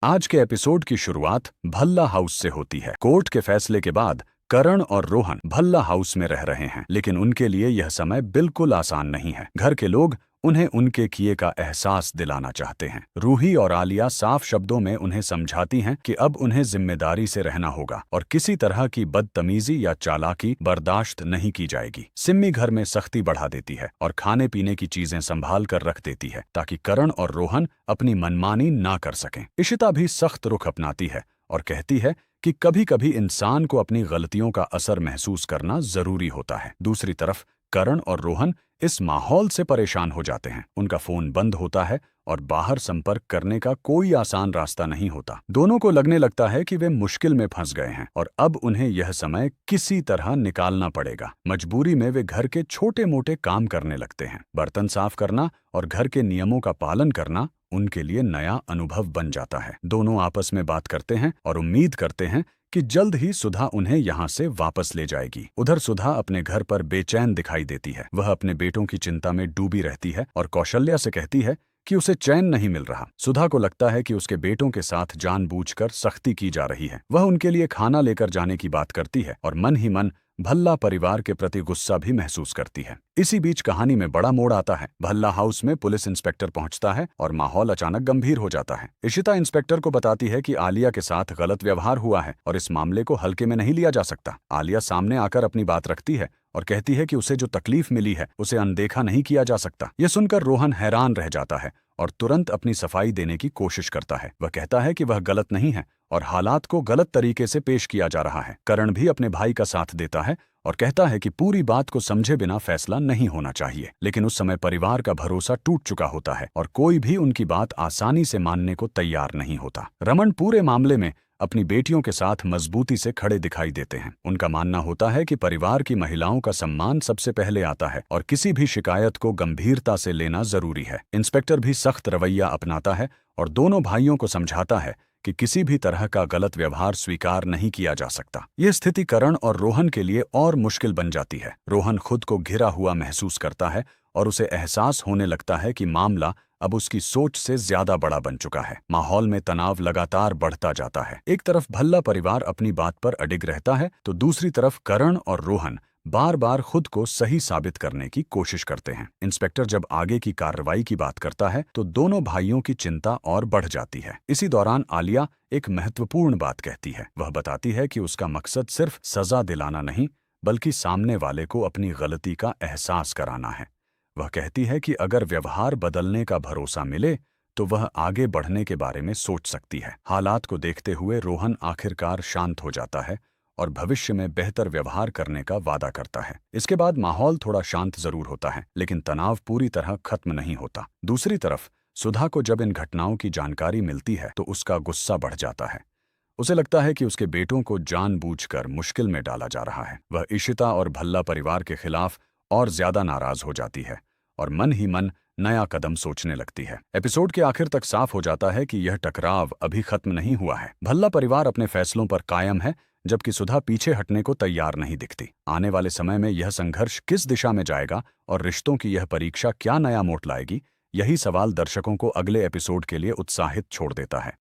आज के एपिसोड की शुरुआत भल्ला हाउस से होती है। कोर्ट के फैसले के बाद करण और रोहन भल्ला हाउस में रह रहे हैं, लेकिन उनके लिए यह समय बिल्कुल आसान नहीं है। घर के लोग उन्हें उनके किए का एहसास दिलाना चाहते हैं। रूही और आलिया साफ शब्दों में उन्हें समझाती हैं कि अब उन्हें जिम्मेदारी से रहना होगा और किसी तरह की बदतमीजी या चालाकी बर्दाश्त नहीं की जाएगी। सिम्मी घर में सख्ती बढ़ा देती है और खाने पीने की चीजें संभाल कर रख देती है ताकि करण और रोहन अपनी मनमानी ना कर सकें। इशिता भी सख्त रुख अपनाती है और कहती है कि कभी कभी इंसान को अपनी गलतियों का असर महसूस करना जरूरी होता है। दूसरी तरफ करण और रोहन इस माहौल से परेशान हो जाते हैं। उनका फोन बंद होता है और बाहर संपर्क करने का कोई आसान रास्ता नहीं होता। दोनों को लगने लगता है कि वे मुश्किल में फंस गए हैं और अब उन्हें यह समय किसी तरह निकालना पड़ेगा। मजबूरी में वे घर के छोटे मोटे काम करने लगते हैं। बर्तन साफ करना और घर के नियमों का पालन करना उनके लिए नया अनुभव बन जाता है। दोनों आपस में बात करते हैं और उम्मीद करते हैं कि जल्द ही सुधा उन्हें यहाँ से वापस ले जाएगी। उधर सुधा अपने घर पर बेचैन दिखाई देती है। वह अपने बेटों की चिंता में डूबी रहती है और कौशल्या से कहती है कि उसे चैन नहीं मिल रहा। सुधा को लगता है कि उसके बेटों के साथ जानबूझकर सख्ती की जा रही है। वह उनके लिए खाना लेकर जाने की बात करती है और मन ही मन भल्ला परिवार के प्रति गुस्सा भी महसूस करती है। इसी बीच कहानी में बड़ा मोड़ आता है। भल्ला हाउस में पुलिस इंस्पेक्टर पहुंचता है और माहौल अचानक गंभीर हो जाता है। इशिता इंस्पेक्टर को बताती है कि आलिया के साथ गलत व्यवहार हुआ है और इस मामले को हल्के में नहीं लिया जा सकता। आलिया सामने आकर अपनी बात रखती है और कहती है कि उसे जो तकलीफ मिली है उसे अनदेखा नहीं किया जा सकता। यह सुनकर रोहन हैरान रह जाता है और तुरंत अपनी सफाई देने की कोशिश करता है। वह कहता है कि वह गलत नहीं है और हालात को गलत तरीके से पेश किया जा रहा है। करण भी अपने भाई का साथ देता है और कहता है कि पूरी बात को समझे बिना फैसला नहीं होना चाहिए। लेकिन उस समय परिवार का भरोसा टूट चुका होता है और कोई भी उनकी बात आसानी से मानने को तैयार नहीं होता। रमन पूरे मामले में अपनी बेटियों के साथ मजबूती से खड़े दिखाई देते हैं। उनका मानना होता है कि परिवार की महिलाओं का सम्मान सबसे पहले आता है और किसी भी शिकायत को गंभीरता से लेना जरूरी है। इंस्पेक्टर भी सख्त रवैया अपनाता है और दोनों भाइयों को समझाता है कि किसी भी तरह का गलत व्यवहार स्वीकार नहीं किया जा सकता। यह स्थिति करण और रोहन के लिए और मुश्किल बन जाती है। रोहन खुद को घिरा हुआ महसूस करता है और उसे एहसास होने लगता है कि मामला अब उसकी सोच से ज्यादा बड़ा बन चुका है। माहौल में तनाव लगातार बढ़ता जाता है। एक तरफ भल्ला परिवार अपनी बात पर अडिग रहता है तो दूसरी तरफ करण और रोहन बार बार खुद को सही साबित करने की कोशिश करते हैं। इंस्पेक्टर जब आगे की कार्रवाई की बात करता है तो दोनों भाइयों की चिंता और बढ़ जाती है। इसी दौरान आलिया एक महत्वपूर्ण बात कहती है। वह बताती है कि उसका मकसद सिर्फ सजा दिलाना नहीं बल्कि सामने वाले को अपनी गलती का एहसास कराना है। वह कहती है कि अगर व्यवहार बदलने का भरोसा मिले तो वह आगे बढ़ने के बारे में सोच सकती है। हालात को देखते हुए रोहन आखिरकार शांत हो जाता है और भविष्य में बेहतर व्यवहार करने का वादा करता है। इसके बाद माहौल थोड़ा शांत जरूर होता है, लेकिन तनाव पूरी तरह खत्म नहीं होता। दूसरी तरफ सुधा को जब इन घटनाओं की जानकारी मिलती है तो उसका गुस्सा बढ़ जाता है। उसे लगता है कि उसके बेटों को जानबूझकर मुश्किल में डाला जा रहा है। वह इशिता और भल्ला परिवार के खिलाफ और ज्यादा नाराज हो जाती है और मन ही मन नया कदम सोचने लगती है। एपिसोड के आखिर तक साफ हो जाता है कि यह टकराव अभी खत्म नहीं हुआ है। भल्ला परिवार अपने फैसलों पर कायम है जबकि सुधा पीछे हटने को तैयार नहीं दिखती। आने वाले समय में यह संघर्ष किस दिशा में जाएगा और रिश्तों की यह परीक्षा क्या नया मोड़ लाएगी, यही सवाल दर्शकों को अगले एपिसोड के लिए उत्साहित छोड़ देता है।